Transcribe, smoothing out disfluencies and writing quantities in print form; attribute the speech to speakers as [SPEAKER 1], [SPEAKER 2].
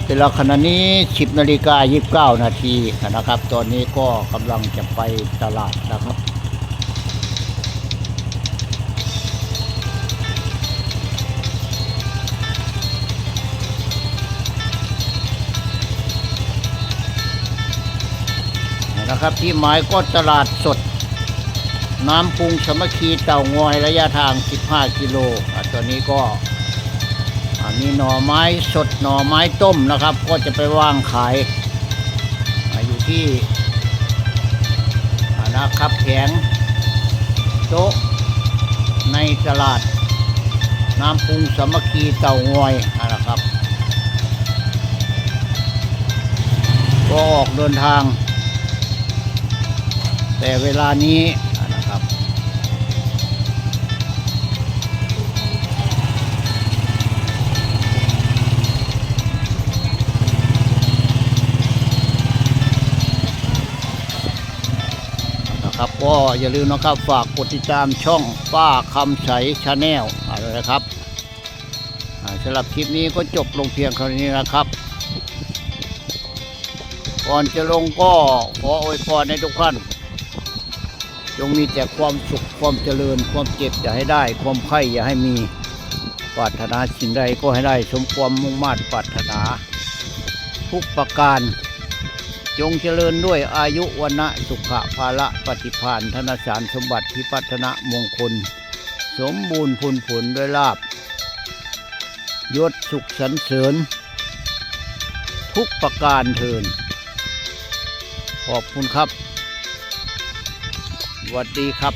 [SPEAKER 1] เวลาขณะนี้10:29 นาทีนะครับ ตอนนี้ก็กำลังจะไปตลาดนะครับที่หมายก็ตลาดสดน้ำปรุงสามัคคีเต่างอยระยะทาง15 กิโลตอนนี้ก็มีหน่อไม้สดหน่อไม้ต้มนะครับก็จะไปวางขายอยู่ที่นะครับแผงโต๊ะในตลาดน้ำปรุงสามัคคีเต่างอยนะครับก็ออกเดินทางแต่เวลานี้นะครับก็อย่าลืมนะครับฝากกดติดตามช่องป้าคำใสชาแนลนะครับสำหรับคลิปนี้ก็จบลงเพียงเท่านี้นะครับก่อนจะลงก็ขออวยพรให้ทุกท่านจงมีแต่ความสุขความเจริญความเจ็บอย่าให้ได้ความไข้อย่าให้มีปรารถนาสิ่งใดก็ให้ได้สมความมุ่งมั่นปรารถนาทุกประการจงเจริญด้วยอายุวันนะสุขะภาละปฏิภาณธนสารสมบัติพิพัฒนมงคลสมบูรณ์พูนผลด้วยลาภยศสุขสรรเสริญทุกประการเทินขอบคุณครับสวัสดีครับ